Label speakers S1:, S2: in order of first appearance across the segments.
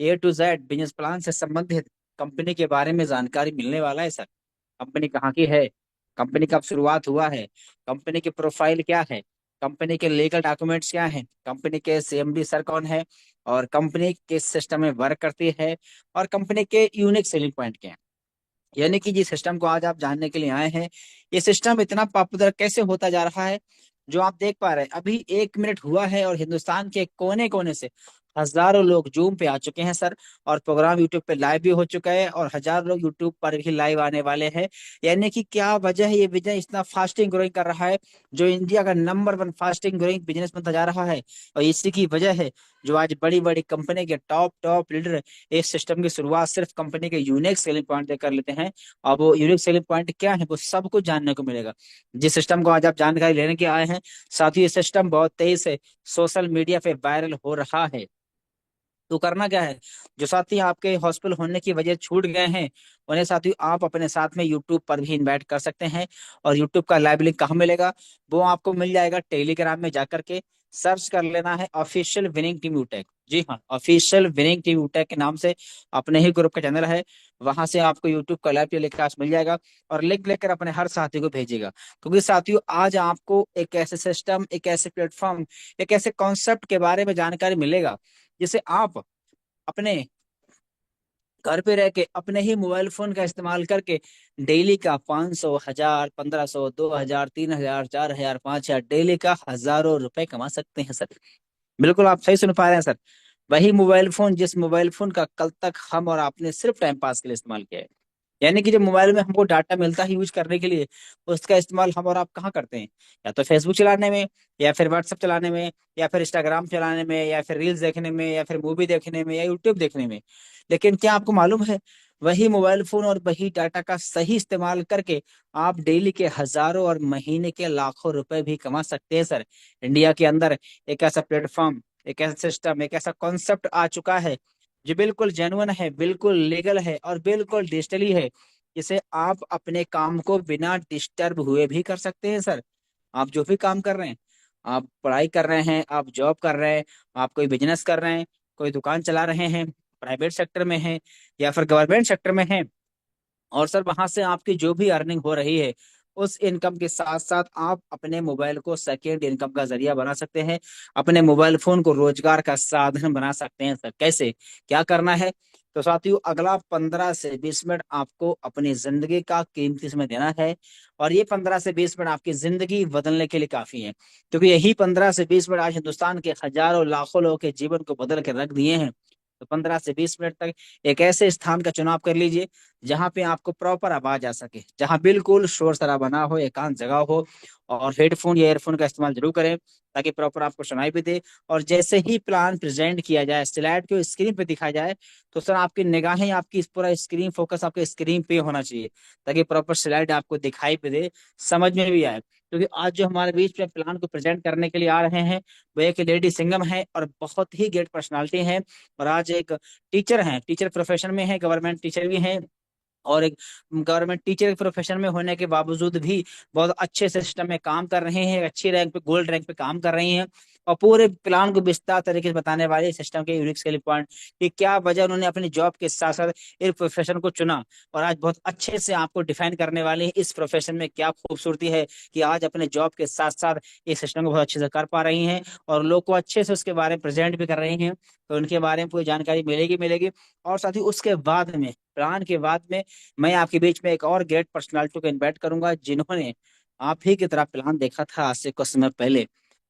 S1: A to Z business plan से संबंधित company के बारे में जानकारी मिलने वाला है सर। कंपनी कहाँ की है, कंपनी कब शुरुआत हुआ है, कंपनी की प्रोफाइल क्या है, कंपनी के लीगल डॉक्यूमेंट्स क्या हैं, कंपनी के CMD सर कौन है, और कंपनी किस सिस्टम में वर्क करती है, और कंपनी के यूनिक सेलिंग पॉइंट क्या है। यानी कि जिस सिस्टम को आज आप जानने के लिए आए हैं, ये सिस्टम इतना पॉपुलर कैसे होता जा रहा है, जो आप देख पा रहे हैं। अभी 1 मिनट हुआ है और हिंदुस्तान के कोने कोने से हजारों लोग जूम पे आ चुके हैं सर। और प्रोग्राम यूट्यूब पे लाइव भी हो चुका है और हजारों लोग यूट्यूब पर भी लाइव आने वाले हैं। यानी कि क्या वजह है ये बिजनेस इतना फास्टिंग ग्रोइंग कर रहा है, जो इंडिया का नंबर 1 फास्टिंग ग्रोइंग बिजनेस बनता जा रहा है। और इसी की वजह है जो आज बड़ी बड़ी कंपनी के टॉप टॉप लीडर इस सिस्टम की शुरुआत सिर्फ कंपनी के यूनिक सेलिंग पॉइंट से कर लेते हैं। अब वो यूनिक सेलिंग पॉइंट क्या है वो सब कुछ जानने को मिलेगा जिस सिस्टम को आज आप जानकारी लेने के आए हैं। साथ ही ये सिस्टम बहुत तेजी से सोशल मीडिया पे वायरल हो रहा है। तो करना क्या है, जो साथी आपके हॉस्पिटल होने की वजह छूट गए हैं, उन्हें साथी आप अपने साथ में यूट्यूब पर भी इनवाइट कर सकते हैं। और यूट्यूब का लाइव लिंक कहाँ मिलेगा, वो आपको मिल जाएगा टेलीग्राम में जाकर के। सर्च कर लेना है ऑफिशियल विनिंग टीम यूटेक। जी हाँ, ऑफिशियल विनिंग टीम यूटेक के नाम से अपने ही ग्रुप का चैनल है। वहां से आपको यूट्यूब का लाइव टेलीकास्ट मिल जाएगा और लिंक लेकर अपने हर साथी को भेजिएगा। क्योंकि साथियों आज आपको एक ऐसे सिस्टम, एक ऐसे प्लेटफॉर्म, एक ऐसे कॉन्सेप्ट के बारे में जानकारी मिलेगा जिसे आप अपने घर पे रह के अपने ही मोबाइल फोन का इस्तेमाल करके डेली का 500, 1000, 1500, 2000, 3000, 4000, 5000 डेली का हजारों रुपए कमा सकते हैं सर। बिल्कुल आप सही सुन पा रहे हैं सर। वही मोबाइल फोन जिस मोबाइल फोन का कल तक हम और आपने सिर्फ टाइम पास के लिए इस्तेमाल किया है। यानी कि जब मोबाइल में हमको डाटा मिलता है यूज करने के लिए, उसका इस्तेमाल हम और आप कहाँ करते हैं, या तो फेसबुक चलाने में, या फिर व्हाट्सएप चलाने में, या फिर इंस्टाग्राम चलाने में, या फिर रील्स देखने में, या फिर मूवी देखने में, या यूट्यूब देखने में। लेकिन क्या आपको मालूम है, वही मोबाइल फोन और वही डाटा का सही इस्तेमाल करके आप डेली के हजारों और महीने के लाखों रुपए भी कमा सकते हैं सर। इंडिया के अंदर एक ऐसा प्लेटफॉर्म, एक ऐसा सिस्टम, एक ऐसा कॉन्सेप्ट आ चुका है जो बिल्कुल जेन्युइन है, बिल्कुल लीगल है और बिल्कुल डिजिटली है, जिसे आप अपने काम को बिना डिस्टर्ब हुए भी कर सकते हैं सर। आप जो भी काम कर रहे हैं, आप पढ़ाई कर रहे हैं, आप जॉब कर रहे हैं, आप कोई बिजनेस कर रहे हैं, कोई दुकान चला रहे हैं, प्राइवेट सेक्टर में है या फिर गवर्नमेंट सेक्टर में है, और सर वहां से आपकी जो भी अर्निंग हो रही है, उस इनकम के साथ साथ आप अपने मोबाइल को सेकेंड इनकम का जरिया बना सकते हैं। अपने मोबाइल फोन को रोजगार का साधन बना सकते हैं सर। कैसे, क्या करना है, तो साथियों अगला 15 से 20 मिनट आपको अपनी जिंदगी का कीमती समय देना है। और ये 15 से 20 मिनट आपकी जिंदगी बदलने के लिए काफी है, क्योंकि यही 15 से 20 मिनट आज हिंदुस्तान के हजारों लाखों लोगों के जीवन को बदल के रख दिए हैं। तो 15 से 20 मिनट तक एक ऐसे स्थान का चुनाव कर लीजिए जहां पे आपको प्रॉपर आवाज आ सके, जहां बिल्कुल शोर शराबा ना हो, एकांत जगह हो। और हेडफोन या ईयरफोन का इस्तेमाल जरूर करें ताकि प्रॉपर आपको सुनाई भी दे। और जैसे ही प्लान प्रेजेंट किया जाए, स्लाइड को स्क्रीन पे दिखाया जाए, तो सर आपकी निगाहें, आपकी इस पूरा स्क्रीन फोकस आपके स्क्रीन पे होना चाहिए ताकि प्रॉपर स्लाइड आपको दिखाई भी दे, समझ में भी आए। क्योंकि आज जो हमारे बीच में प्लान को प्रेजेंट करने के लिए आ रहे हैं, वो एक लेडी सिंगम है और बहुत ही ग्रेट पर्सनालिटी है। और आज एक टीचर हैं, टीचर प्रोफेशन में है, गवर्नमेंट टीचर भी हैं। और एक गवर्नमेंट टीचर के प्रोफेशन में होने के बावजूद भी बहुत अच्छे सिस्टम में काम कर रहे हैं, अच्छी रैंक पे, गोल्ड रैंक पे काम कर रही हैं। और पूरे प्लान को विस्तार तरीके से बताने वाले सिस्टम के यूनिक सेलिंग पॉइंट कि क्या वजह उन्होंने अपनी जॉब के साथ साथ इस प्रोफेशन को चुना। और आज बहुत अच्छे से आपको डिफाइन करने वाले हैं इस प्रोफेशन में क्या खूबसूरती है कि आज अपने जॉब के साथ साथ इस सिस्टम को बहुत अच्छे से कर पा रही हैं और लोग को अच्छे से उसके बारे में प्रेजेंट भी कर रही हैं। तो उनके बारे में पूरी जानकारी मिलेगी मिलेगी। और साथ ही उसके बाद में, प्लान के बाद में, मैं आपके बीच में एक और ग्रेट पर्सनालिटी को इनवाइट करूंगा जिन्होंने आप ही की तरह प्लान देखा था आज से कुछ समय पहले।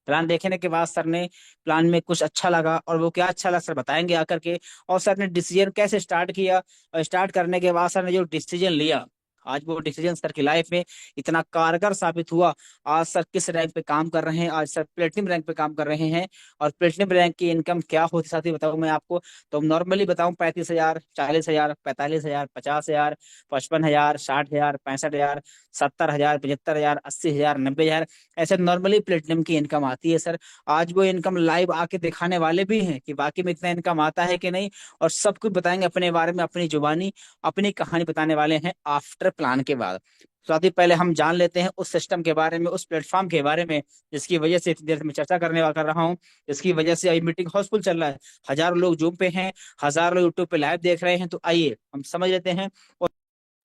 S1: प्लान देखने के बाद सर ने प्लान में कुछ अच्छा लगा, और वो क्या अच्छा लगा सर बताएंगे आकर के। और सर ने डिसीजन कैसे स्टार्ट किया, और स्टार्ट करने के बाद सर ने जो डिसीजन लिया, आज वो डिसीजन सर की लाइफ में इतना कारगर साबित हुआ। आज सर किस रैंक पे काम कर रहे हैं, आज सर प्लेटिनम रैंक पे काम कर रहे हैं। और प्लेटिनम रैंक की इनकम क्या होती साथी बताऊं मैं आपको, तो नॉर्मली बताऊं 35,000, 40,000, 45,000, 50,000, 55,000, 60,000, 65,000, 70,000, 75,000, 80,000, 90,000, ऐसे नॉर्मली प्लेटिनम की इनकम आती है सर। आज वो इनकम लाइव आके दिखाने वाले भी हैं कि वाकई में इतना इनकम आता है कि नहीं। और सब कुछ बताएंगे अपने बारे में, अपनी जुबानी, अपनी कहानी बताने वाले हैं आफ्टर प्लान के बाद। साथ ही पहले हम जान लेते हैं उस सिस्टम के बारे में, उस प्लेटफॉर्म के बारे में, जिसकी वजह से इतनी देर में चर्चा कर रहा हूँ, जिसकी वजह से अभी मीटिंग हाउसफुल चल रहा है, हजारों लोग जूम पे हैं, हजारों लोग यूट्यूब पे लाइव देख रहे हैं। तो आइए हम समझ लेते हैं और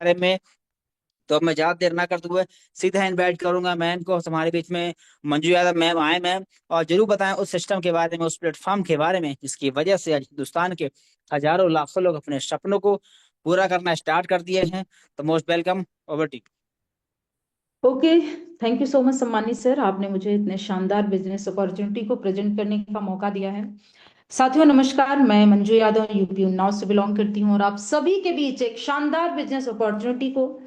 S1: बारे में। तो अब मैं ज्यादा देर ना करते हुए सीधा इनवाइट करूंगा मैम को हमारे बीच में। मंजू यादव मैम आए मैम, और जरूर बताएं उस सिस्टम के बारे में, उस प्लेटफॉर्म के बारे में, जिसकी वजह से आज हिंदुस्तान के हजारों लाखों लोग अपने सपनों को पूरा करना स्टार्ट कर दिए हैं। तो most welcome, over to.
S2: Okay, thank you so much सम्मानी सर, आपने मुझे इतने शानदार बिजनेस अपॉर्चुनिटी को प्रेजेंट करने का मौका दिया है। साथियों नमस्कार, मैं मंजू यादव यूपी उन्नाव से बिलोंग करती हूँ और आप सभी के बीच एक शानदार बिजनेस अपॉर्चुनिटी को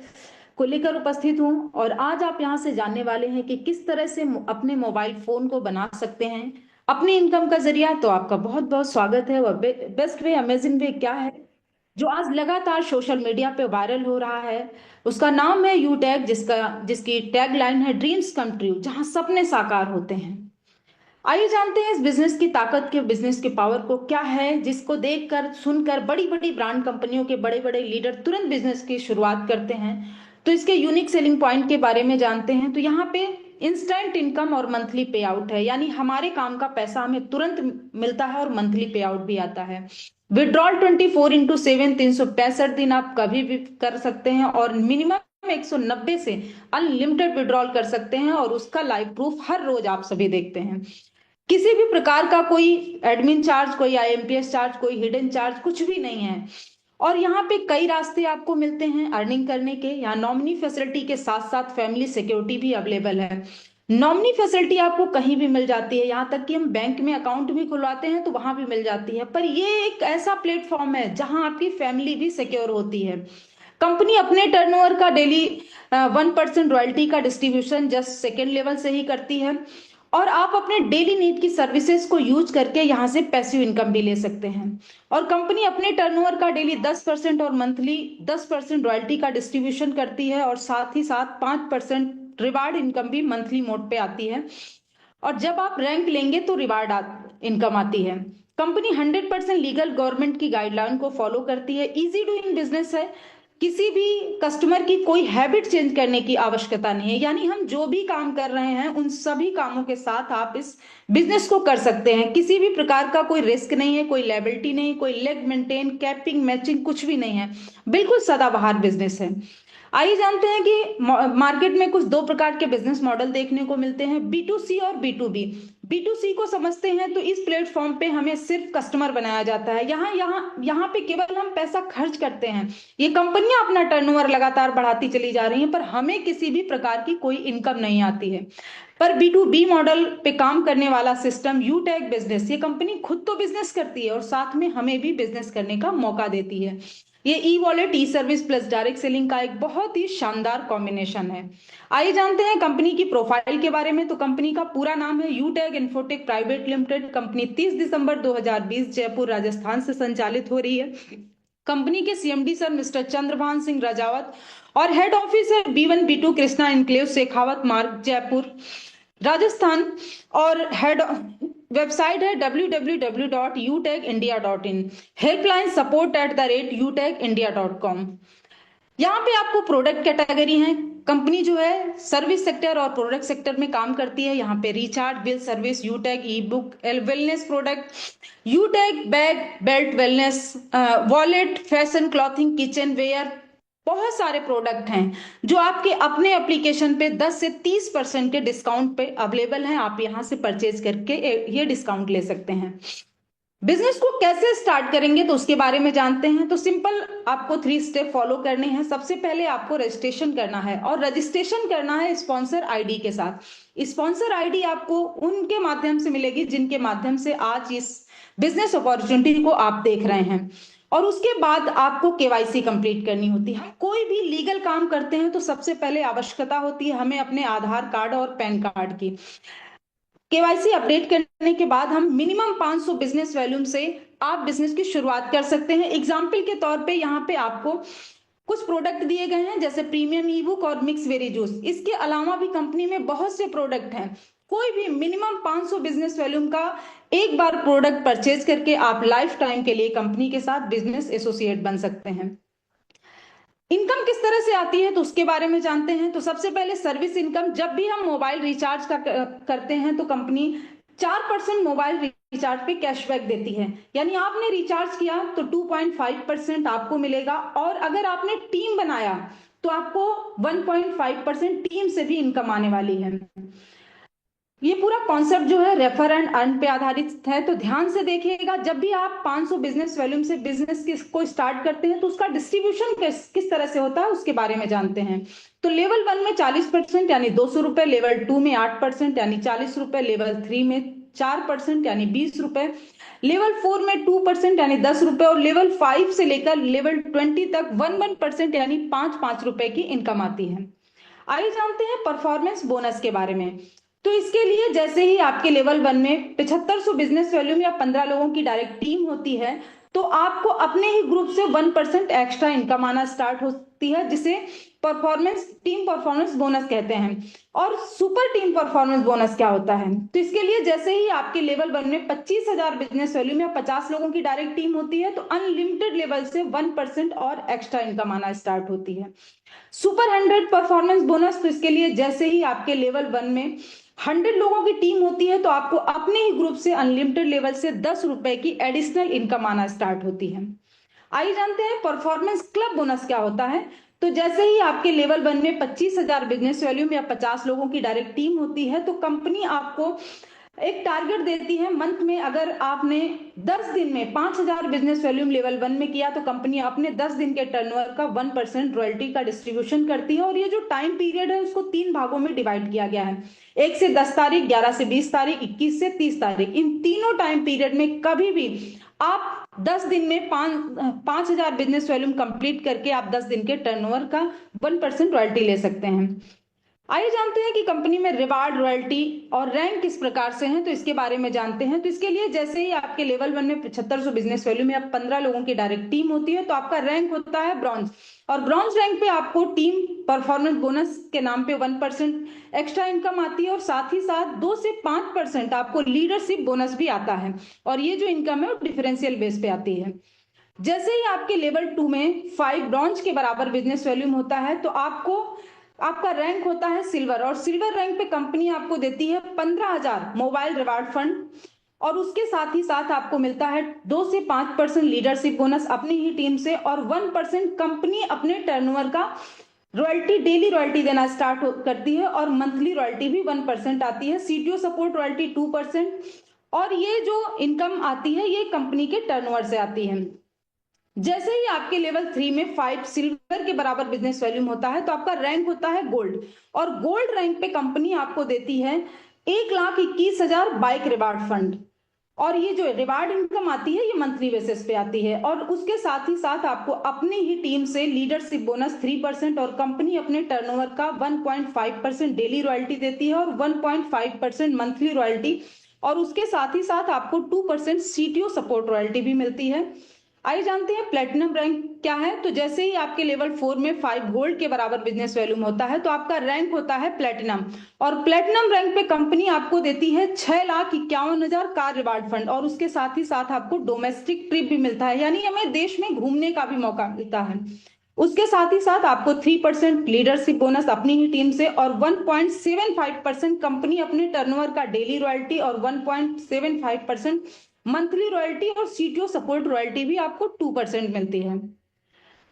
S2: लेकर उपस्थित हूँ। और आज आप यहाँ से जानने वाले हैं कि किस तरह से अपने मोबाइल फोन को बना सकते हैं अपनी इनकम का जरिया। तो आपका बहुत बहुत स्वागत है। और बेस्ट वे, अमेजिंग वे क्या है जो आज लगातार सोशल मीडिया पे वायरल हो रहा है, उसका नाम है यू टैग, जिसकी टैग लाइन है ड्रीम्स कम ट्रू, जहां सपने साकार होते हैं। आइए जानते हैं इस बिजनेस की ताकत के, बिजनेस की पावर को क्या है, जिसको देखकर सुनकर बड़ी बड़ी ब्रांड कंपनियों के बड़े बड़े लीडर तुरंत बिजनेस की शुरुआत करते हैं। तो इसके यूनिक सेलिंग पॉइंट के बारे में जानते हैं। तो यहाँ पे इंस्टेंट इनकम और मंथली पे आउट है, यानी हमारे काम का पैसा हमें तुरंत मिलता है और मंथली पे आउट भी आता है। विड्रॉल 24x7, 365 दिन आप कभी भी कर सकते हैं और मिनिमम 190 से अनलिमिटेड विड्रॉल कर सकते हैं, और उसका लाइव प्रूफ हर रोज आप सभी देखते हैं। किसी भी प्रकार का कोई एडमिन चार्ज, कोई आईएमपीएस चार्ज, कोई हिडन चार्ज कुछ भी नहीं है। और यहाँ पे कई रास्ते आपको मिलते हैं अर्निंग करने के। यहाँ नॉमिनी फैसिलिटी के साथ साथ फैमिली सिक्योरिटी भी अवेलेबल है। नॉमिनी फैसिलिटी आपको कहीं भी मिल जाती है, यहाँ तक कि हम बैंक में अकाउंट भी खुलवाते हैं तो वहां भी मिल जाती है। पर ये एक ऐसा प्लेटफॉर्म है जहां आपकी फैमिली भी सिक्योर होती है। कंपनी अपने टर्नओवर का डेली 1% रॉयल्टी का डिस्ट्रीब्यूशन जस्ट सेकेंड लेवल से ही करती है। और आप अपने डेली नीड की सर्विसेज को यूज करके यहाँ से पैसिव इनकम भी ले सकते हैं। और कंपनी अपने टर्नओवर का डेली 10% और मंथली 10% रॉयल्टी का डिस्ट्रीब्यूशन करती है, और साथ ही साथ 5% रिवार्ड इनकम भी मंथली मोड पे आती है। और जब आप रैंक लेंगे तो रिवार्ड इनकम आती है। कंपनी 100% लीगल गवर्नमेंट की गाइडलाइन को फॉलो करती है। इजी डूइंग बिजनेस है, किसी भी कस्टमर की कोई हैबिट चेंज करने की आवश्यकता नहीं है। यानी हम जो भी काम कर रहे हैं उन सभी कामों के साथ आप इस बिजनेस को कर सकते हैं। किसी भी प्रकार का कोई रिस्क नहीं है, कोई लायबिलिटी नहीं, कोई लेग मेंटेन, कैपिंग, मैचिंग कुछ भी नहीं है। बिल्कुल सदाबहार बिजनेस है। आइए जानते हैं कि मार्केट में कुछ दो प्रकार के बिजनेस मॉडल देखने को मिलते हैं, बी टू सी और B to B. B to C को समझते हैं तो इस प्लेटफॉर्म पे हमें सिर्फ कस्टमर बनाया जाता है। यहाँ यहाँ यहाँ पे केवल हम पैसा खर्च करते हैं। ये कंपनियां अपना टर्नओवर लगातार बढ़ाती चली जा रही हैं, पर हमें किसी भी प्रकार की कोई इनकम नहीं आती है। पर बी टू बी मॉडल पे काम करने वाला सिस्टम यू टैग बिजनेस, ये कंपनी खुद तो बिजनेस करती है और साथ में हमें भी बिजनेस करने का मौका देती है। ये ई वॉलेट, ई सर्विस प्लस डायरेक्ट सेलिंग का एक बहुत ही शानदार कॉम्बिनेशन है। आइए जानते हैं कंपनी की प्रोफाइल के बारे में। तो कंपनी का पूरा नाम है you tag infotech private limited. Company 30 दिसंबर 2020 जयपुर राजस्थान से संचालित हो रही है। कंपनी के CMD sir mister Chandrabhan Singh Rajawat, और हेड ऑफिस है B1B2 कृष्णा इनक्लेव शेखावत मार्ग, जयपुर राजस्थान। और हेड वेबसाइट है www.utecindia.in। Helpline support@utecindia.com। यहाँ पे आपको प्रोडक्ट कैटेगरी है। कंपनी जो है सर्विस सेक्टर और प्रोडक्ट सेक्टर में काम करती है। यहाँ पे recharge, bill service, UTag e book, wellness product, UTag bag, belt, wellness wallet, fashion, clothing, kitchenware, बहुत सारे प्रोडक्ट हैं जो आपके अपने एप्लीकेशन पे 10 से 30% के डिस्काउंट पे अवेलेबल हैं। आप यहाँ से परचेज करके ये डिस्काउंट ले सकते हैं। बिजनेस को कैसे स्टार्ट करेंगे तो उसके बारे में जानते हैं। तो सिंपल, आपको 3 स्टेप फॉलो करने हैं। सबसे पहले आपको रजिस्ट्रेशन करना है, और रजिस्ट्रेशन करना है स्पॉन्सर आईडी के साथ। स्पॉन्सर आईडी आपको उनके माध्यम से मिलेगी जिनके माध्यम से आज इस बिजनेस अपॉर्चुनिटी को आप देख रहे हैं। और उसके बाद आपको केवाईसी कंप्लीट करनी होती है। कोई भी लीगल काम करते हैं तो सबसे पहले आवश्यकता होती है हमें अपने आधार कार्ड और पैन कार्ड की। केवाईसी अपडेट करने के बाद हम मिनिमम 500 बिजनेस वॉल्यूम से आप बिजनेस की शुरुआत कर सकते हैं। एग्जाम्पल के तौर पे यहाँ पे आपको कुछ प्रोडक्ट दिए गए हैं, जैसे प्रीमियम ई बुक और मिक्स वेरी जूस। इसके अलावा भी कंपनी में बहुत से प्रोडक्ट हैं। कोई भी मिनिमम 500 बिजनेस वॉल्यूम का एक बार प्रोडक्ट परचेज करके आप लाइफ टाइम के लिए कंपनी के साथ बिजनेस एसोसिएट बन सकते हैं। इनकम किस तरह से आती है तो उसके बारे में जानते हैं। तो सबसे पहले सर्विस इनकम, जब भी हम मोबाइल रिचार्ज करते हैं तो कंपनी 4% मोबाइल रिचार्ज पे कैशबैक देती है। यानी आपने रिचार्ज किया तो 2.5% आपको मिलेगा, और अगर आपने टीम बनाया तो आपको 1.5% टीम से भी इनकम आने वाली है। ये पूरा कॉन्सेप्ट जो है रेफर एंड अर्न पे आधारित है। तो ध्यान से देखिएगा, जब भी आप 500 बिजनेस वॉल्यूम से बिजनेस को स्टार्ट करते हैं तो उसका डिस्ट्रीब्यूशन किस तरह से होता है उसके बारे में जानते हैं। तो लेवल 1 में 40% यानी 200 रुपए, लेवल 2 में 8% यानी 40 रुपए, लेवल 3 में 4% यानी 20 रुपए, लेवल 4 में 2% यानी 10 रुपए, और लेवल 5 से लेकर लेवल 20 तक 1% यानी 5 रुपए की इनकम आती है। आइए जानते हैं परफॉर्मेंस बोनस के बारे में। तो इसके लिए जैसे ही आपके लेवल 1 में 7500 बिजनेस वॉल्यूम या 15 लोगों की डायरेक्ट टीम होती है तो आपको अपने ही ग्रुप से 1% एक्स्ट्रा इनकम आना स्टार्ट होती है, जिसे टीम परफॉर्मेंस बोनस कहते हैं। और सुपर टीम परफॉर्मेंस बोनस क्या होता है, तो इसके लिए जैसे ही आपके लेवल 1 में 25,000 बिजनेस वॉल्यूम या 50 लोगों की डायरेक्ट टीम होती है तो अनलिमिटेड लेवल से 1% और एक्स्ट्रा इनकम आना स्टार्ट होती है। सुपर 100 परफॉर्मेंस बोनस, तो इसके लिए जैसे ही आपके लेवल 1 में 100 लोगों की टीम होती है तो आपको अपने ही ग्रुप से अनलिमिटेड लेवल से 10 रुपए की एडिशनल इनकम आना स्टार्ट होती है। आइए जानते हैं परफॉर्मेंस क्लब बोनस क्या होता है। तो जैसे ही आपके लेवल 1 में 25,000 बिजनेस वॉल्यूम या 50 लोगों की डायरेक्ट टीम होती है तो कंपनी आपको एक टारगेट देती है मंथ में। अगर आपने 10 दिन में 5,000 बिजनेस वॉल्यूम लेवल 1 में किया तो कंपनी अपने 10 दिन के टर्नओवर का 1% रॉयल्टी का डिस्ट्रीब्यूशन करती है। और ये जो टाइम पीरियड है उसको 3 भागों में डिवाइड किया गया है, 1 से 10 तारीख, 11 से 20 तारीख, 21 से 30 तारीख। इन तीनों टाइम पीरियड में कभी भी आप 10 दिन में 5,000 बिजनेस वॉल्यूम कंप्लीट करके आप 10 दिन के टर्नओवर का 1% रॉयल्टी ले सकते हैं। आइए जानते हैं कि कंपनी में रिवार्ड, रॉयल्टी और रैंक किस प्रकार से हैं, तो इसके बारे में जानते हैं। तो इसके लिए जैसे ही आपके लेवल 1 में 7500 बिजनेस वैल्यू में आप 15 लोगों की डायरेक्ट टीम होती है तो आपका रैंक होता है ब्रॉन्ज, और ब्रॉन्ज रैंक पे आपको टीम परफॉर्मेंस बोनस के नाम पे 1% एक्स्ट्रा इनकम आती है, और साथ ही साथ 2 से 5% आपको लीडरशिप बोनस भी आता है, और ये जो इनकम है वो डिफरेंशियल बेस पे आती है। जैसे ही आपके लेवल 2 में 5 ब्रॉन्ज के बराबर बिजनेस वॉल्यूम होता है तो आपका रैंक होता है सिल्वर, और सिल्वर रैंक पे कंपनी आपको देती है 15,000 मोबाइल रिवार्ड फंड, और उसके साथ ही साथ आपको मिलता है 2 से 5% लीडरशिप बोनस अपनी ही टीम से, और 1% कंपनी अपने टर्नओवर का रॉयल्टी, डेली रॉयल्टी देना स्टार्ट करती है, और मंथली रॉयल्टी भी 1% आती है। सीटीओ सपोर्ट रॉयल्टी 2%, और ये जो इनकम आती है ये कंपनी के टर्नओवर से आती है। जैसे ही आपके लेवल 3 में 5 सिल्वर के बराबर बिजनेस वॉल्यूम होता है तो आपका रैंक होता है गोल्ड, और गोल्ड रैंक पे कंपनी आपको देती है 1,21,000 बाइक रिवार्ड फंड, और ये जो रिवार्ड इनकम आती है ये मंथली बेसिस पे आती है। और उसके साथ ही साथ आपको अपनी ही टीम से लीडरशिप बोनस 3%, और कंपनी अपने टर्नओवर का 1.5% डेली रॉयल्टी देती है, और 1.5% मंथली रॉयल्टी, और उसके साथ ही साथ आपको 2% सीटीओ सपोर्ट रॉयल्टी भी मिलती है। आइए जानते हैं प्लेटिनम रैंक क्या है। तो जैसे ही आपके लेवल 4 में 5 गोल्ड के बराबर बिजनेस वैल्यूम होता है तो आपका रैंक होता है प्लेटिनम, और प्लेटिनम रैंक पे कंपनी आपको देती है 6,51,000 कार रिवार्ड फंड, और उसके साथ ही साथ आपको डोमेस्टिक ट्रिप भी मिलता है, यानी हमें देश में घूमने का भी मौका मिलता है। उसके साथ ही साथ आपको 3% लीडरशिप बोनस अपनी ही टीम से, और 1.75% कंपनी अपने टर्नओवर का डेली रॉयल्टी, और 1.75% मंथली रॉयल्टी, और सीटीओ सपोर्ट रॉयल्टी भी आपको 2% मिलती है।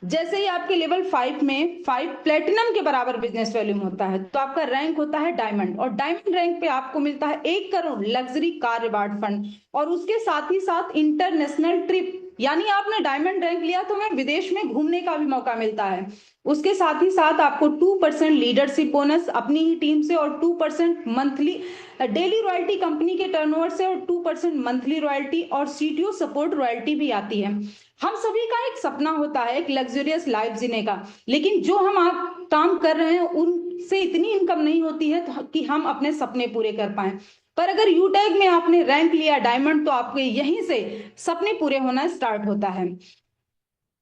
S2: जैसे ही आपके लेवल 5 में 5 प्लेटिनम के बराबर बिजनेस वॉल्यूम होता है तो आपका रैंक होता है डायमंड, और डायमंड रैंक पे आपको मिलता है 1 crore luxury car reward fund, और उसके साथ ही साथ इंटरनेशनल ट्रिप, यानी आपने डायमंड रैंक लिया तो हमें विदेश में घूमने का भी मौका मिलता है। उसके साथ ही साथ आपको 2% लीडरशिप बोनस अपनी ही टीम से, और 2% मंथली डेली रॉयल्टी कंपनी के टर्नओवर से, और 2% मंथली रॉयल्टी और सीटीओ सपोर्ट रॉयल्टी भी आती है। हम सभी का एक सपना होता है एक लग्जरियस लाइफ जीने का, लेकिन जो हम आप काम कर रहे हैं उनसे इतनी इनकम नहीं होती है कि हम अपने सपने पूरे कर पाए। पर अगर यूटैग में आपने रैंक लिया डायमंड तो आपके यहीं से सपने पूरे होना स्टार्ट होता है।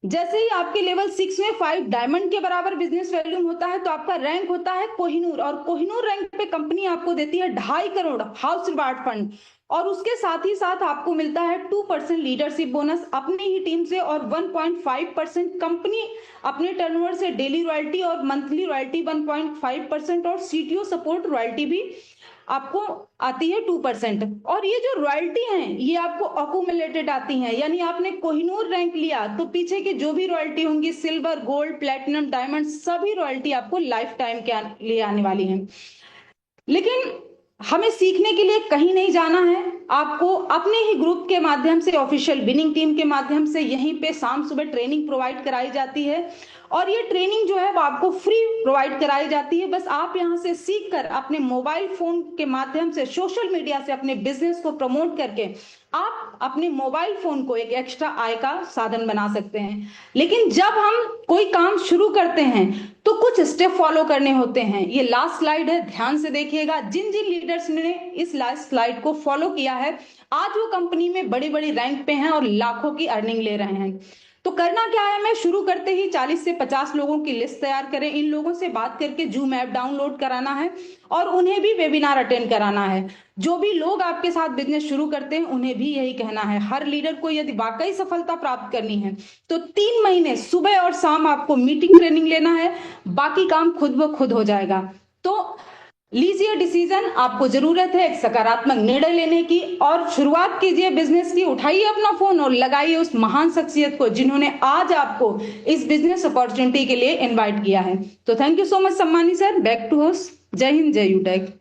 S2: जैसे ही आपके लेवल 6 में 5 डायमंड के बराबर बिजनेस वॉल्यूम होता है तो आपका रैंक होता है कोहिनूर, और कोहिनूर रैंक पे कंपनी आपको देती है 2.5 करोड़ हाउस रिवार्ड फंड, और उसके साथ ही साथ आपको मिलता है 2% लीडरशिप बोनस अपनी ही टीम से, और 1.5% कंपनी अपने टर्नओवर से डेली रॉयल्टी और मंथली रॉयल्टी 1.5%, और सीटीओ सपोर्ट रॉयल्टी भी आपको आती है 2%। और ये जो रॉयल्टी हैं ये आपको अकुमुलेटेड आती हैं, यानी आपने कोहिनूर रैंक लिया तो पीछे की जो भी रॉयल्टी होंगी, सिल्वर, गोल्ड, प्लेटिनम, डायमंड, सभी रॉयल्टी आपको लाइफ टाइम के लिए आने वाली हैं। लेकिन हमें सीखने के लिए कहीं नहीं जाना है, आपको अपने ही ग्रुप के माध्यम से, ऑफिशियल विनिंग टीम के माध्यम से यहीं पे शाम सुबह ट्रेनिंग प्रोवाइड कराई जाती है, और ये ट्रेनिंग जो है वो आपको फ्री प्रोवाइड कराई जाती है। बस आप यहाँ से सीख कर अपने मोबाइल फोन के माध्यम से सोशल मीडिया से अपने बिजनेस को प्रमोट करके आप अपने मोबाइल फोन को एक एक्स्ट्रा आय का साधन बना सकते हैं। लेकिन जब हम कोई काम शुरू करते हैं तो कुछ स्टेप फॉलो करने होते हैं। ये लास्ट स्लाइड है, ध्यान से देखिएगा। जिन जिन लीडर्स ने इस लास्ट स्लाइड को फॉलो किया है आज वो कंपनी में बड़ी बड़ी रैंक पे हैं और लाखों की अर्निंग ले रहे हैं। तो करना क्या है, मैं शुरू करते ही 40 से 50 लोगों की लिस्ट तैयार करें, इन लोगों से बात करके जूम ऐप डाउनलोड कराना है और उन्हें भी वेबिनार अटेंड कराना है। जो भी लोग आपके साथ बिजनेस शुरू करते हैं उन्हें भी यही कहना है। हर लीडर को यदि वाकई सफलता प्राप्त करनी है तो 3 महीने सुबह और शाम आपको मीटिंग ट्रेनिंग लेना है, बाकी काम खुद ब खुद हो जाएगा। तो लीजिए डिसीजन, आपको जरूरत है एक सकारात्मक निर्णय लेने की, और शुरुआत कीजिए बिजनेस की। उठाइए अपना फोन और लगाइए उस महान शख्सियत को जिन्होंने आज आपको इस बिजनेस अपॉर्चुनिटी के लिए इनवाइट किया है। तो थैंक यू सो मच सम्मानी सर, बैक टू होस्ट। जय हिंद, जय UTech.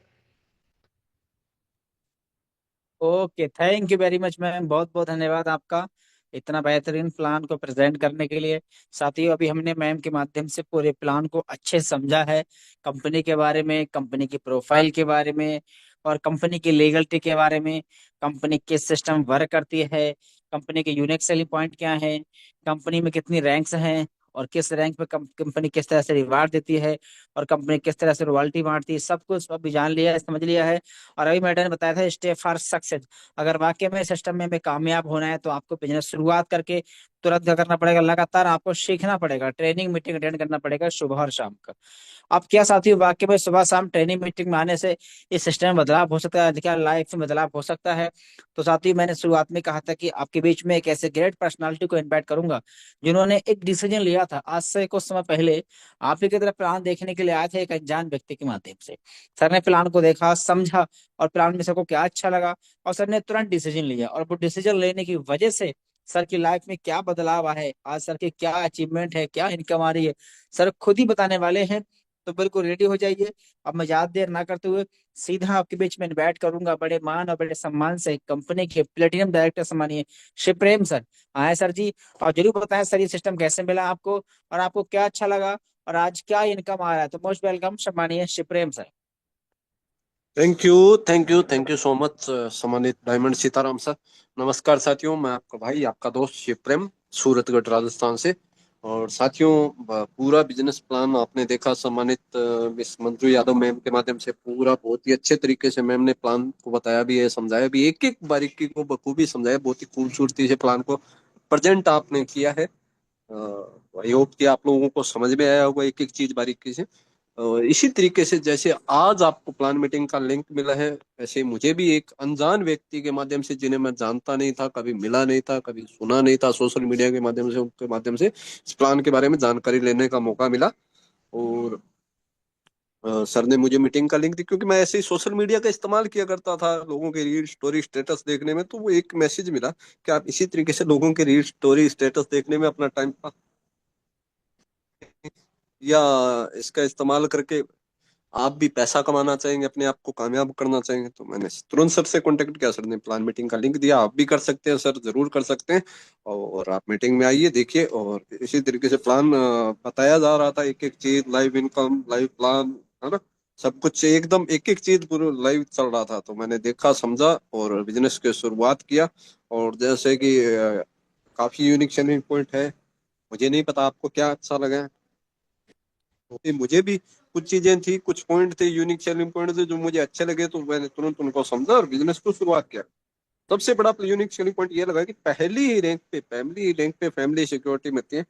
S1: Okay, thank you very much ma'am, बहुत बहुत धन्यवाद आपका इतना बेहतरीन प्लान को प्रेजेंट करने के लिए। साथियों, अभी हमने मैम के माध्यम से पूरे प्लान को अच्छे से समझा है, कंपनी के बारे में, कंपनी की प्रोफाइल के बारे में, और कंपनी की लीगलिटी के बारे में, कंपनी किस सिस्टम वर्क करती है, कंपनी के यूनिक सेलिंग पॉइंट क्या है, कंपनी में कितनी रैंक्स हैं, और किस रैंक पे कंपनी किस तरह से रिवार्ड देती है, और कंपनी किस तरह से रॉयल्टी बांटती है, सब कुछ अभी जान लिया है, समझ लिया है। और अभी मैडम ने बताया था स्टेप फॉर सक्सेस। अगर वाकई में सिस्टम में कामयाब होना है तो आपको बिजनेस शुरुआत करके तुरंत क्या करना पड़ेगा, लगातार आपको सीखना पड़ेगा, ट्रेनिंग मीटिंग अटेंड करना पड़ेगा सुबह और शाम का। अब क्या साथियों, वाकई में सुबह शाम ट्रेनिंग मीटिंग में आने से इस सिस्टम में बदलाव हो सकता है, क्या लाइफ में बदलाव हो सकता है। तो साथियों, मैंने शुरुआत में कहा था कि आपके बीच में एक ऐसे ग्रेट पर्सनालिटी को इनवाइट करूंगा जिन्होंने एक डिसीजन लिया था आज से कुछ समय पहले। आप ही की तरह प्लान देखने के लिए आए थे एक अनजान व्यक्ति के माध्यम से। सर ने प्लान को देखा, समझा, और प्लान में सबको क्या अच्छा लगा, और सर ने तुरंत डिसीजन लिया, और वो डिसीजन लेने की वजह से सर की लाइफ में क्या बदलाव आया है, आज सर की क्या अचीवमेंट है, क्या इनकम आ रही है, सर खुद ही बताने वाले हैं। तो बिल्कुल रेडी हो जाइए। अब मैं ज्यादा देर ना करते हुए सीधा आपके बीच में इनवाइट करूंगा बड़े मान और बड़े सम्मान से कंपनी के प्लेटिनम डायरेक्टर सम्मानिए शिवप्रेम सर। आए सर जी, और जरूर बताएं सर ये सिस्टम कैसे मिला आपको, और आपको क्या अच्छा लगा, और आज क्या इनकम आ रहा है। तो मोस्ट वेलकम सम्मानिए Shivprem sir.
S3: Thank you, thank you so much सम्मानित डायमंड सीताराम सर। नमस्कार साथियों, मैं आपका भाई, आपका दोस्त शिव प्रेम, सूरतगढ़ राजस्थान से। और साथियों, पूरा बिजनेस प्लान आपने देखा सम्मानित मिस मंजू यादव मैम के माध्यम से। पूरा बहुत ही अच्छे तरीके से मैम ने प्लान को बताया भी है, समझाया भी, एक एक बारीकी को बखूबी समझाया, बहुत ही खूबसूरती से प्लान को प्रेजेंट आपने किया है। आई होप कि आप लोगों को समझ में आया होगा एक एक चीज बारीकी से। इसी तरीके से जैसे आज आपको प्लान मीटिंग का लिंक मिला है, वैसे मुझे भी एक अनजान व्यक्ति के माध्यम से, जिन्हें मैं जानता नहीं था, कभी मिला नहीं था, कभी सुना नहीं था, सोशल मीडिया के माध्यम से, उनके माध्यम से इस प्लान के बारे में जानकारी लेने का मौका मिला। और सर ने मुझे मीटिंग का लिंक दी, क्योंकि मैं ऐसे ही सोशल मीडिया का इस्तेमाल किया करता था लोगों के रील स्टोरी स्टेटस देखने में। तो वो एक मैसेज मिला कि आप इसी तरीके से लोगों के रील स्टोरी स्टेटस देखने में अपना टाइम, या इसका इस्तेमाल करके आप भी पैसा कमाना चाहेंगे, अपने आप को कामयाब करना चाहेंगे, तो मैंने तुरंत सर से कांटेक्ट किया। सर ने प्लान मीटिंग का लिंक दिया, आप भी कर सकते हैं सर, जरूर कर सकते हैं। और आप मीटिंग में आइए, देखिए। और इसी तरीके से प्लान बताया जा रहा था, एक एक चीज, लाइव इनकम, लाइव प्लान, है ना, सब कुछ एकदम एक एक चीज पूरा लाइव चल रहा था। तो मैंने देखा, समझा, और बिजनेस की शुरुआत किया। और जैसे कि काफी यूनिक सेलिंग पॉइंट है, मुझे नहीं पता आपको क्या अच्छा लगा। तो मुझे भी कुछ चीजें थी, कुछ पॉइंट थे, यूनिक सेलिंग पॉइंट थे जो मुझे अच्छे लगे, तो मैंने तुरंत उनको समझा और बिजनेस को शुरुआत किया। सबसे बड़ा यूनिक सेलिंग पॉइंट ये लगा कि पहली ही रैंक पे फैमिली सिक्योरिटी मिलती है।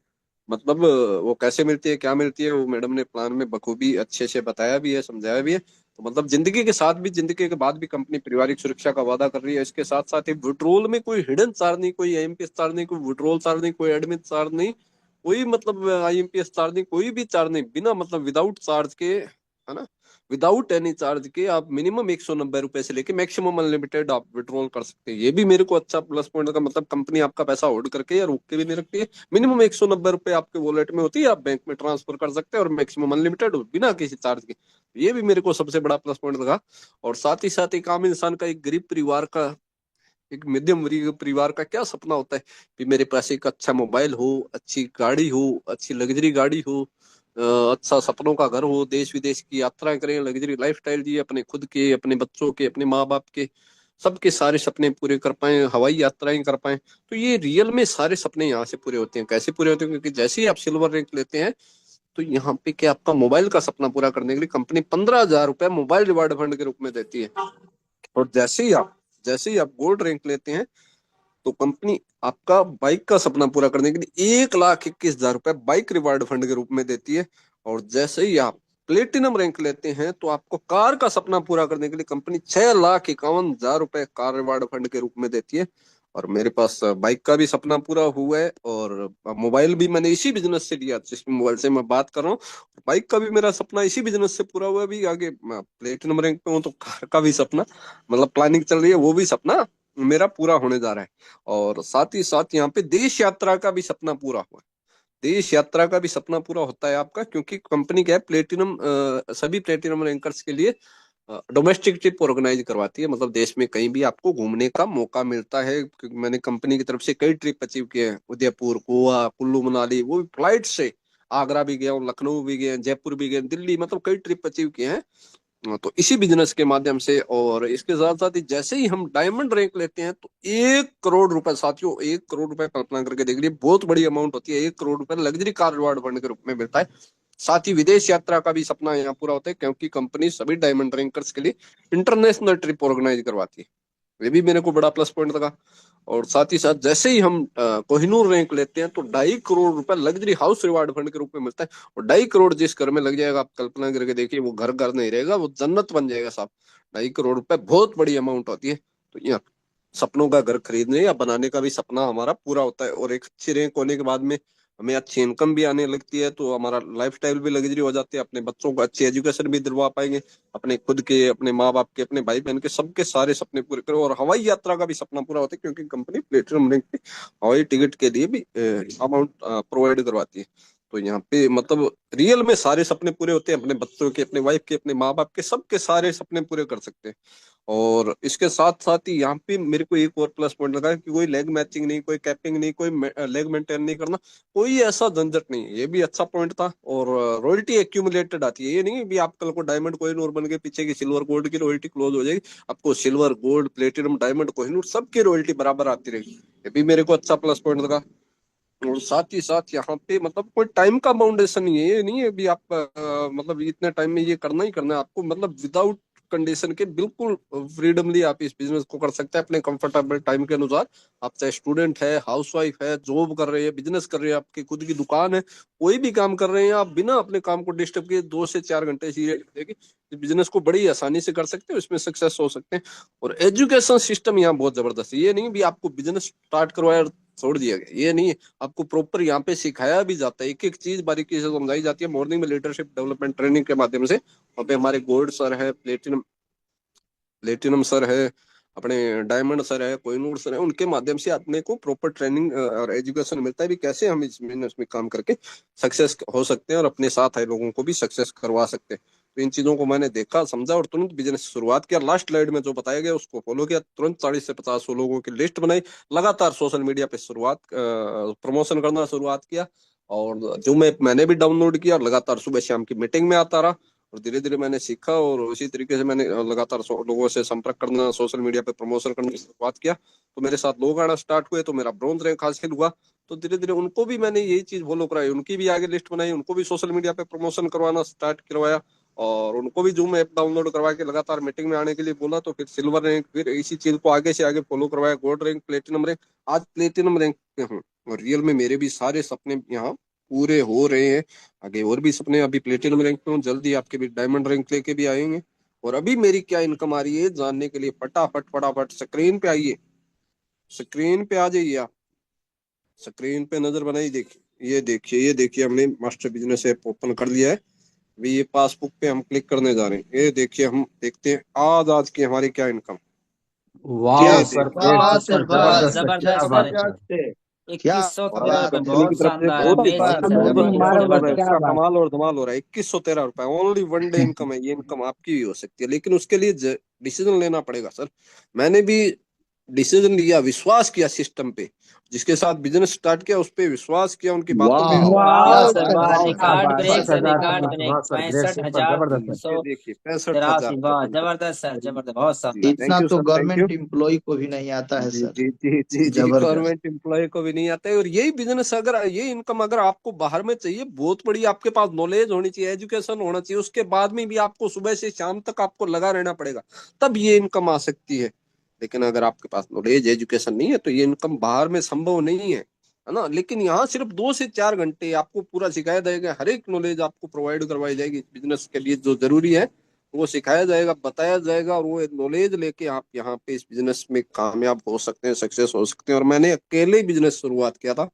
S3: मतलब वो कैसे मिलती है, क्या मिलती है, वो मैडम ने प्लान में बखूबी अच्छे से बताया भी है, समझाया भी है। तो मतलब जिंदगी के साथ भी, जिंदगी के बाद भी कंपनी पारिवारिक सुरक्षा का वादा कर रही है। इसके साथ साथ ही विड्रोल में कोई हिडन चार्ज नहीं, कोई आईएमपीएस चार्ज नहीं, कोई विड्रोल चार्ज नहीं, कोई एडमिट चार्ज नहीं, कोई मतलब आईएमपीएस चार्ज नहीं, कोई भी चार्ज नहीं, बिना मतलब विदाउट चार्ज के, है ना, विदाउट एनी चार्ज के आप मिनिमम 190 रुपए से लेके मैक्सिमम अनलिमिटेड आप विड्रॉल कर सकते हैं। ये भी मेरे को अच्छा प्लस पॉइंट का, मतलब कंपनी आपका पैसा होल्ड करके या रोक के भी नहीं रखती है। मिनिमम 190 रुपए आपके वॉलेट में होती है, आप बैंक में ट्रांसफर कर सकते हैं, और मैक्सिमम अनलिमिटेड बिना किसी चार्ज के। ये भी मेरे को सबसे बड़ा प्लस पॉइंट लगा। और साथ ही साथ एक आम इंसान का, एक गरीब परिवार का, एक मध्यम वर्गीय परिवार का क्या सपना होता है कि मेरे पास एक अच्छा मोबाइल हो, अच्छी गाड़ी हो, अच्छी लग्जरी गाड़ी हो, अच्छा सपनों का घर हो, देश विदेश की यात्राएं करें, लग्जरी लाइफस्टाइल जिए, अपने खुद के, अपने बच्चों के, अपने माँ बाप के, सबके सारे सपने पूरे कर पाए, हवाई यात्राएं कर पाए। तो ये रियल में सारे सपने यहाँ से पूरे होते हैं। कैसे पूरे होते हैं? क्योंकि जैसे ही आप सिल्वर रैंक लेते हैं, तो यहाँ पे क्या, आपका मोबाइल का सपना पूरा करने के लिए कंपनी 15,000 रुपए मोबाइल रिवार्ड फंड के रूप में देती है। और जैसे ही आप गोल्ड रैंक लेते हैं, तो कंपनी आपका बाइक का सपना पूरा करने के लिए 1,21,000 रुपए बाइक रिवार्ड फंड के रूप में देती है। और जैसे ही आप प्लेटिनम रैंक लेते हैं, तो आपको कार का सपना पूरा करने के लिए कंपनी 6,51,000 रुपए कार रिवार्ड फंड के रूप में देती है। और मेरे पास बाइक का भी सपना पूरा हुआ है, और मोबाइल भी मैंने इसी बिजनेस से लिया जिस मोबाइल से मैं बात कर रहा हूँ। बाइक का भी मेरा सपना इसी बिजनेस से पूरा हुआ है। भी आगे प्लेटिनम रैंक पे हूँ, तो कार का भी सपना, मतलब प्लानिंग चल रही है, वो भी सपना मेरा पूरा होने जा रहा है। और साथ ही साथ यहाँ पे देश यात्रा का भी सपना पूरा हुआ है। देश यात्रा का भी सपना पूरा होता है आपका, क्योंकि कंपनी क्या है, प्लेटिनम सभी प्लेटिनम रैंकर्स के लिए डोमेस्टिक ट्रिप ऑर्गेनाइज करवाती है। मतलब देश में कहीं भी आपको घूमने का मौका मिलता है, क्योंकि मैंने कंपनी की तरफ से कई ट्रिप अचीव किए हैं, उदयपुर, गोवा, कुल्लू मनाली, वो भी फ्लाइट से। आगरा भी गया हूँ, लखनऊ भी गए, जयपुर भी गए, दिल्ली, मतलब कई ट्रिप अचीव किए हैं। तो इसी बिजनेस के माध्यम से। और इसके साथ साथ ही जैसे ही हम डायमंड रैंक लेते हैं, तो 1 करोड़ रुपए, साथियों 1 करोड़ रुपए कल्पना करके देख लीजिए, बहुत बड़ी अमाउंट होती है। 1 करोड़ रुपए लग्जरी कार रिवार्ड फंड के रूप में मिलता है। साथ ही विदेश यात्रा का भी सपना यहाँ पूरा होता है, क्योंकि कंपनी सभी डायमंड रैंकर्स के लिए इंटरनेशनल ट्रिप ऑर्गेनाइज करवाती है। ये भी मेरे को बड़ा प्लस पॉइंट लगा। और साथ ही साथ जैसे ही हम कोहिनूर रैंक लेते हैं, तो 2.5 करोड़ रुपए लग्जरी हाउस रिवार्ड फंड के रूप में मिलता है। और 2.5 करोड़ जिस घर में लग जाएगा, आप कल्पना करके देखिए, वो घर घर नहीं रहेगा, वो जन्नत बन जाएगा साहब। 2.5 करोड़ रुपए बहुत बड़ी अमाउंट होती है। तो यहाँ सपनों का घर खरीदने या बनाने का भी सपना हमारा पूरा होता है। और एक अच्छी रैंक होने के बाद में हमें अच्छी इनकम भी आने लगती है, तो हमारा लाइफस्टाइल भी लग्जरी हो जाती है, अपने बच्चों को अच्छी एजुकेशन भी दिलवा पाएंगे, अपने खुद के, अपने माँ बाप के, अपने भाई बहन के, सबके सारे सपने पूरे करो। और हवाई यात्रा का भी सपना पूरा होता है, क्योंकि कंपनी प्लेटिनम रैंक पे हवाई टिकट के लिए भी अमाउंट प्रोवाइड करवाती है। तो यहाँ पे मतलब रियल में सारे सपने पूरे होते हैं, अपने बच्चों के, अपने वाइफ के, अपने माँ बाप के, सबके सारे सपने पूरे कर सकते हैं। और इसके साथ साथ ही यहाँ पे मेरे को एक और प्लस पॉइंट लगा कि कोई लेग मैचिंग नहीं, कोई कैपिंग नहीं, कोई लेग मेंटेन नहीं करना, कोई ऐसा झंझट नहीं है। ये भी अच्छा पॉइंट था। और रॉयल्टी एक्यूमुलेटेड आती है, ये नहीं भी आप कल को डायमंड कोहिनूर बन के पीछे की सिल्वर गोल्ड की रॉयल्टी क्लोज हो जाएगी। आपको silver, gold, platinum, diamond, Kohinoor सबकी रॉयल्टी बराबर आती रहेगी। ये भी मेरे को अच्छा प्लस पॉइंट लगा। और साथ ही साथ यहाँ पे मतलब कोई टाइम का बाउंडेशन नहीं है। ये नहीं है भी आप मतलब इतने टाइम में ये करना ही करना है आपको, मतलब विदाउट कंडीशन के बिल्कुल फ्रीडमली आप इस बिजनेस को कर सकते हैं अपने कंफर्टेबल टाइम के अनुसार। आप चाहे स्टूडेंट है, हाउसवाइफ है, जॉब कर रहे हैं, बिजनेस कर रहे हैं, आपकी खुद की दुकान है, कोई भी काम कर रहे हैं, आप बिना अपने काम को डिस्टर्ब किए 2 से 4 घंटे इस बिजनेस को बड़ी आसानी से कर सकते हैं, इसमें सक्सेस हो सकते हैं। और एजुकेशन सिस्टम यहाँ बहुत जबरदस्त है। ये नहीं भी आपको बिजनेस स्टार्ट करवाया और छोड़ दिया गया, ये नहीं है। आपको प्रॉपर यहाँ पे सिखाया भी जाता है, एक एक चीज बारीकी से समझाई जाती है। मॉर्निंग में लीडरशिप डेवलपमेंट ट्रेनिंग के माध्यम से वहाँ पे हमारे गोल्ड सर है, प्लेटिनम प्लेटिनम सर है, अपने डायमंड सर है, कोहिनूर सर है, उनके माध्यम से अपने को प्रॉपर ट्रेनिंग और एजुकेशन मिलता है भी कैसे हम इस बिजनेस में काम करके सक्सेस हो सकते हैं, और अपने साथ आए लोगों को भी सक्सेस करवा सकते हैं। तो इन चीजों को मैंने देखा, समझा, और तुरंत बिजनेस शुरुआत किया। लास्ट स्लाइड में जो बताया गया उसको फॉलो किया, तुरंत 40 से 50 लोगों की लिस्ट बनाई, लगातार सोशल मीडिया पे शुरुआत प्रमोशन करना शुरुआत किया। और जो मैंने भी डाउनलोड किया, और लगातार सुबह शाम की मीटिंग में आता रहा। और धीरे धीरे मैंने सीखा, और उसी तरीके से मैंने लगातार लोगों से संपर्क करना, सोशल मीडिया पे प्रमोशन करने की शुरुआत किया। तो मेरे साथ लोग आना स्टार्ट हुए, तो मेरा ब्रॉन्ज रैंक हासिल हुआ। तो धीरे धीरे उनको भी मैंने यही चीज फॉलो कराई, उनकी भी आगे लिस्ट बनाई, उनको भी सोशल मीडिया पे प्रमोशन करवाना स्टार्ट करवाया। और उनको भी जूम ऐप डाउनलोड करवा के लगातार मीटिंग में आने के लिए बोला, तो फिर सिल्वर रैंक, फिर इसी चीज को आगे से आगे फॉलो करवाया, गोल्ड रैंक, प्लेटिनम रैंक, आज प्लेटिनम रैंक पे हूँ। और रियल में मेरे भी सारे सपने यहाँ पूरे हो रहे हैं। आगे और भी सपने, अभी प्लेटिनम रैंक पे हूँ, जल्दी आपके भी डायमंड रैंक लेके भी आएंगे। और अभी मेरी क्या इनकम आ रही है जानने के लिए फटाफट फटाफट स्क्रीन पे आइए, स्क्रीन पे आ जाइए आप, स्क्रीन पे नजर बनाई, देखिए ये देखिए, ये देखिए हमने मास्टर बिजनेस ऐप ओपन कर लिया है। अभी ये पासबुक पे हम क्लिक करने जा रहे हैं, ये देखिए, हम देखते हैं आज की हमारी क्या इनकम।
S4: क्या
S3: ये
S5: वाह सर,
S3: देखिए,
S5: वाह
S4: बात है,
S5: सर,
S4: वाह,
S5: जबरदस्त सर,
S1: जबरदस्त
S5: क्या
S1: सर।
S5: बात है सर।
S4: जबरदस्त है। क्या
S1: 2100
S3: और
S1: तेरह
S3: आज
S1: रुपए,
S4: बात है,
S3: कंपनी की
S1: बहुत
S3: तरफ से
S1: शानदार,
S3: बहुत
S1: अमेजिंग सर,
S3: बहुत
S1: अमेजिंग,
S3: जबरदस्त
S1: जबरदस्त।
S3: इसका कमाल और धमाल हो रहा है। 2113 रुपए ओनली वन डे इनकम है। ये इनकम आपकी भी हो सकती है, लेकिन उसके लिए डिसीजन लेना पड़ेगा सर। मैंने भी डिसीजन लिया, विश्वास किया सिस्टम पे, जिसके साथ बिजनेस स्टार्ट किया उस पे विश्वास किया, उनकी बातों पे
S4: वाह,
S3: विश्वास
S1: वाह
S4: क्या
S3: किया।
S1: सर,
S4: बात
S1: वाह,
S4: है,
S3: और
S5: क्या
S1: रिकॉर्ड
S5: बात,
S1: ब्रेक
S5: दस
S1: सर,
S5: हजार का
S1: रिकॉर्ड
S5: पंच,
S1: ब्रेक,
S5: वाह सर, ग्रेट,
S1: पैंसठ
S5: सुपर,
S1: हजार
S5: जबरदस्त
S1: तीन
S5: सर।
S1: सौ
S3: ये देखिए 65,000
S1: तिरासी
S3: का
S1: वाह,
S3: पंच।
S1: जबरदस्त सर, जबरदस्त, बहुत
S3: जी
S1: शानदार।
S3: थैंक
S4: इतना
S3: यू
S4: तो
S3: sir, thank you.
S4: Government employ को भी नहीं आता है
S3: जी
S4: सर।
S3: जी जी जी जी,
S4: जबरदस्त।
S3: गवर्नमेंट एम्प्लॉय को भी नहीं आता है। और यही बिजनेस अगर, ये इनकम अगर आपको बाहर में चाहिए, बहुत बड़ी आपके पास नॉलेज होनी चाहिए, एजुकेशन होना चाहिए, उसके बाद में भी आपको सुबह से शाम तक आपको लगा रहना पड़ेगा, तब ये इनकम आ सकती है। लेकिन अगर आपके पास नॉलेज एजुकेशन नहीं है तो ये इनकम बाहर में संभव नहीं है ना। लेकिन यहाँ सिर्फ 2 से 4 घंटे आपको पूरा सिखाया जाएगा, हर एक नॉलेज आपको प्रोवाइड करवाई जाएगी बिजनेस के लिए जो जरूरी है, वो सिखाया जाएगा, बताया जाएगा, और वो नॉलेज लेके आप यहाँ पे इस बिजनेस में कामयाब हो सकते हैं, सक्सेस हो सकते हैं। और मैंने अकेले बिजनेस शुरुआत किया था,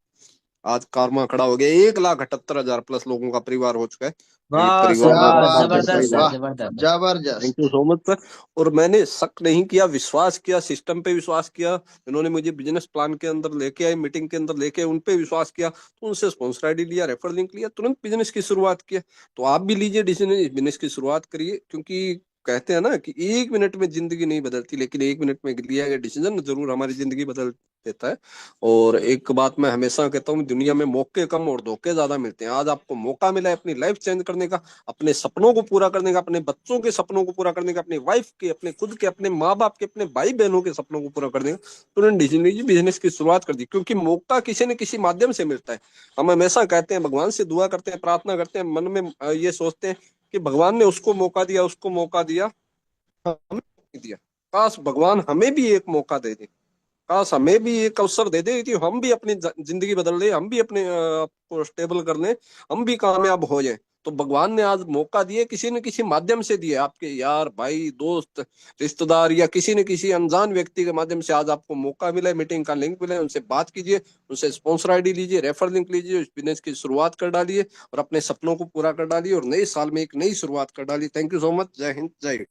S3: आज कारमा खड़ा हो गया, 1,78,000 प्लस लोगों का परिवार हो चुका है। तो ये
S1: वाह सर,
S3: परिवार
S4: क्या
S3: में
S1: वाह,
S3: पैसा
S4: बात है
S3: बढ़ता
S4: सर,
S3: ही
S1: जबरदस्त सर,
S3: जाएगा।
S4: वाह,
S1: जबरदस्त।
S3: थैंक
S4: जबरदस्त।
S3: You so much sir. और मैंने शक नहीं किया, विश्वास किया, सिस्टम पे विश्वास किया। इन्होंने मुझे बिजनेस प्लान के अंदर लेके आए, मीटिंग के अंदर लेके, उन पे विश्वास किया, तो उनसे स्पॉन्सर आईडी लिया, रेफर लिंक लिया, तुरंत बिजनेस की शुरुआत किया। तो आप भी लीजिए डिसीजन, बिजनेस की शुरुआत करिए, क्योंकि कहते हैं ना कि 1 मिनट में जिंदगी नहीं बदलती, लेकिन 1 मिनट में लिया गया डिसीजन जरूर हमारी जिंदगी बदल देता है। और एक बात मैं हमेशा कहता हूँ, दुनिया में मौके कम और धोखे ज्यादा मिलते हैं। आज आपको मौका मिला है अपनी लाइफ चेंज करने का, अपने सपनों को पूरा करने का, अपने बच्चों के सपनों को पूरा करने का, अपनी वाइफ के, अपने खुद के, अपने माँ बाप के, अपने भाई बहनों के सपनों को पूरा करने का, तुरंत बिजनेस की शुरुआत कर दी, क्योंकि मौका किसी न किसी माध्यम से मिलता है। हम हमेशा कहते हैं, भगवान से दुआ करते हैं, प्रार्थना करते हैं, मन में ये सोचते हैं कि भगवान ने उसको मौका दिया, उसको मौका दिया, हमें नहीं दिया, काश भगवान हमें भी एक मौका दे दे, काश हमें भी एक अवसर दे दे कि हम भी अपनी जिंदगी बदल ले, हम भी अपने आप को स्टेबल कर लें, हम भी कामयाब हो जाएं। तो भगवान ने आज मौका दिए, किसी न किसी माध्यम से दिए, आपके यार, भाई, दोस्त, रिश्तेदार, या किसी न किसी अनजान व्यक्ति के माध्यम से आज आपको मौका मिला है, मीटिंग का लिंक मिला है, उनसे बात कीजिए, उनसे स्पॉन्सर आईडी लीजिए, रेफर लिंक लीजिए, बिजनेस की शुरुआत कर डालिए, और अपने सपनों को पूरा कर डालिए, और नए साल में एक नई शुरुआत कर डालिए। Thank you so much. जय हिंद, जय।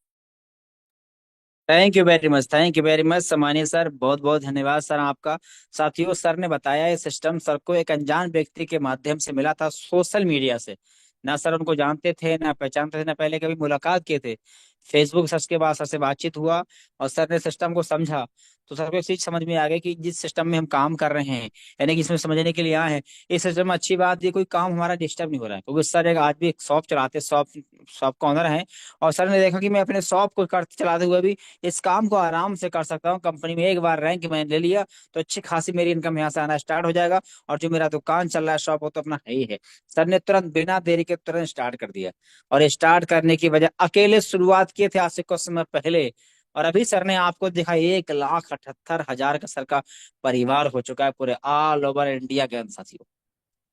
S1: Thank you very much, thank you very much सम्मानित सर, बहुत बहुत धन्यवाद सर आपका। साथियों, सर ने बताया ये सिस्टम सर को एक अनजान व्यक्ति के माध्यम से मिला था, सोशल मीडिया से। ना सर उनको जानते थे, ना पहचानते थे, ना पहले कभी मुलाकात किए थे। फेसबुक सर के बाद सर से बातचीत हुआ, और सर ने सिस्टम को समझा, तो सर को एक चीज समझ में आ गई कि जिस सिस्टम में हम काम कर रहे हैं, यानी कि इसमें समझने के लिए आए हैं, इस सिस्टम में अच्छी बात ये कोई काम हमारा डिस्टर्ब नहीं हो रहा है, क्योंकि सर एक आज भी एक शॉप चलाते, शॉप शॉप का ऑनर है। और सर ने देखा कि मैं अपने शॉप को चलाते हुए भी इस काम को आराम से कर सकता हूँ। कंपनी में एक बार रैंक मैंने ले लिया तो अच्छी खासी मेरी इनकम यहाँ से आना स्टार्ट हो जाएगा, और जो मेरा दुकान चल रहा है, शॉप, वो तो अपना है ही है। सर ने तुरंत बिना देरी के तुरंत स्टार्ट कर दिया, और स्टार्ट करने की वजह, अकेले शुरुआत किए थे आज से कुछ समय पहले, और अभी सर ने आपको दिखा 1,78,000 का सर का परिवार हो चुका है पूरे ऑल ओवर इंडिया के अंदर साथियों।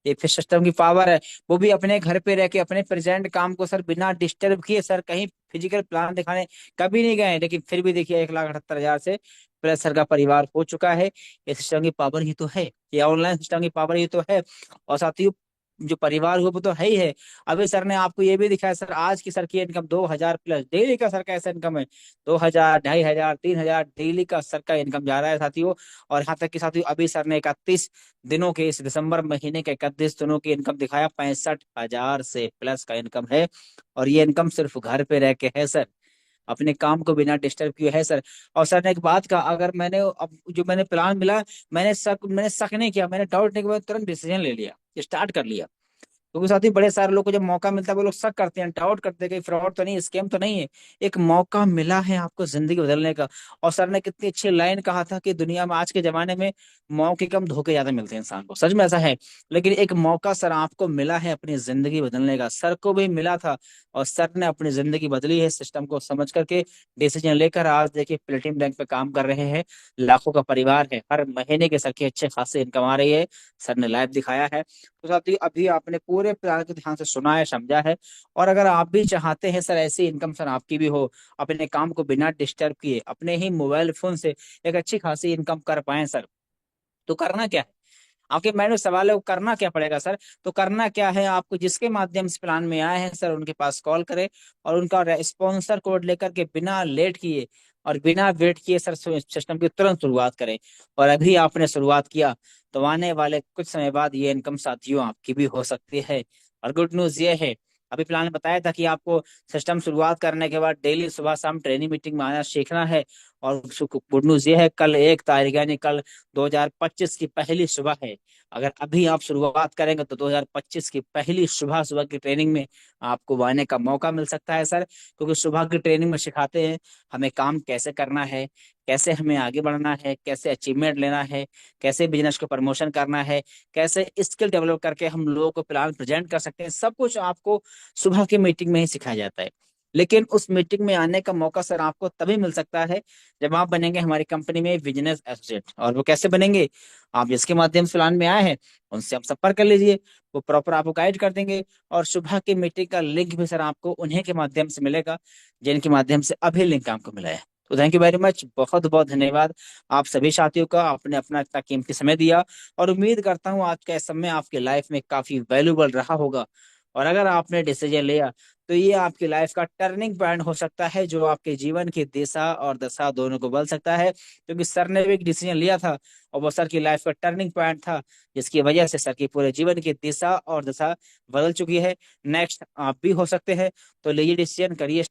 S1: ये फिर सिस्टम की पावर है, वो भी अपने घर पे रह के अपने प्रेजेंट काम को सर बिना डिस्टर्ब किए, सर कहीं फिजिकल प्लान दिखाने कभी नहीं गए, लेकिन फिर भी देखिए 1,78,000 से प्लस सर का परिवार हो चुका है। ये सिस्टम की पावर ही तो है, ये ऑनलाइन सिस्टम की पावर ही तो है। और साथियों, जो परिवार हुआ वो तो है ही है। अभी सर ने आपको ये भी दिखाया सर, आज की सर की इनकम 2,000 प्लस डेली का सर का ऐसा इनकम है, 2,000, 2,500, 3,000 डेली का सर का इनकम जा रहा है साथियों। और यहाँ तक कि साथियों, अभी सर ने 31 दिनों के, इस दिसंबर महीने के 31 दिनों की इनकम दिखाया, 65,000 से प्लस का इनकम है। और ये इनकम सिर्फ घर पे रह के है सर, अपने काम को बिना डिस्टर्ब किए है सर। और सर ने एक बात कहा, अगर मैंने अब जो मैंने प्लान मिला, मैंने शक नहीं किया, मैंने डाउट नहीं किया, मैंने तुरंत डिसीजन ले लिया, स्टार्ट कर लिया। क्योंकि साथ ही बड़े सारे लोग को जब मौका मिलता है वो लोग शक करते हैं, डाउट करते हैं, कहीं फ्रॉड तो नहीं, स्कैम तो नहीं है। एक मौका मिला है आपको जिंदगी बदलने का। और सर ने कितनी अच्छी लाइन कहा था कि दुनिया में आज के जमाने में मौके कम धोखे ज्यादा मिलते हैं इंसान को, सच में ऐसा है। लेकिन एक मौका सर आपको मिला है अपनी जिंदगी बदलने का, सर को भी मिला था और सर ने अपनी जिंदगी बदली है सिस्टम को समझ करके, डिसीजन लेकर। आज देखिए प्लेटिनम रैंक पे काम कर रहे हैं, लाखों का परिवार है, हर महीने के सर की अच्छे खासे इनकम आ रही है, सर ने लाइव दिखाया है। तो साथी अभी आपने पूरे प्लान को ध्यान से सुना है, समझा है। और अगर आप भी चाहते हैं सर ऐसी इनकम सर आपकी भी हो, अपने काम को बिना डिस्टर्ब किए अपने ही मोबाइल फोन से एक अच्छी खासी इनकम कर पाए सर, तो करना क्या है? आपके माइंड में सवाल है वो करना क्या पड़ेगा सर? तो करना क्या है, आपको जिसके माध्यम से प्लान में आए हैं सर उनके पास कॉल करें और उनका स्पॉन्सर कोड लेकर के बिना लेट किए और बिना वेट किए सर सिस्टम की तुरंत शुरुआत करें। और अभी आपने शुरुआत किया तो आने वाले कुछ समय बाद ये इनकम साथियों आपकी भी हो सकती है। और गुड न्यूज ये है, अभी प्लान में बताया था कि आपको सिस्टम शुरुआत करने के बाद डेली सुबह शाम ट्रेनिंग मीटिंग में आना सीखना है। और गुड न्यूज ये है, कल 1 तारीख यानी कल 2025 की पहली सुबह है। अगर अभी आप शुरुआत करेंगे तो 2025 की पहली सुबह सुबह की ट्रेनिंग में आपको आने का मौका मिल सकता है सर। क्योंकि सुबह की ट्रेनिंग में सिखाते हैं हमें काम कैसे करना है, कैसे हमें आगे बढ़ना है, कैसे अचीवमेंट लेना है, कैसे बिजनेस को प्रमोशन करना है, कैसे स्किल डेवलप करके हम लोगों को प्लान प्रेजेंट कर सकते हैं, सब कुछ आपको सुबह की मीटिंग में ही सिखाया जाता है। लेकिन उस मीटिंग में आने का मौका सर आपको तभी मिल सकता है जब आप बनेंगे हमारी कंपनी में बिजनेस एसोसिएट। और वो कैसे बनेंगे? आप जिसके माध्यम से प्लान में आए हैं उनसे आप संपर्क कर लीजिए, वो प्रॉपर आपको गाइड कर देंगे। और सुबह की मीटिंग का लिंक भी सर आपको उन्हीं के माध्यम से मिलेगा जिनके माध्यम से अभी लिंक आपको मिला है। तो थैंक यू वेरी मच, बहुत बहुत धन्यवाद आप सभी साथियों का, आपने अपना इतना कीमती समय दिया। और उम्मीद करता हूँ आज का समय आपके लाइफ में काफी वैल्यूबल रहा होगा। और अगर आपने डिसीजन लिया तो ये आपकी लाइफ का टर्निंग पॉइंट हो सकता है जो आपके जीवन की दिशा और दशा दोनों को बदल सकता है। क्योंकि सर ने भी एक डिसीजन लिया था और वो सर की लाइफ का टर्निंग पॉइंट था, जिसकी वजह से सर की पूरे जीवन की दिशा और दशा बदल चुकी है। नेक्स्ट आप भी हो सकते हैं, तो लीजिए डिसीजन, करिए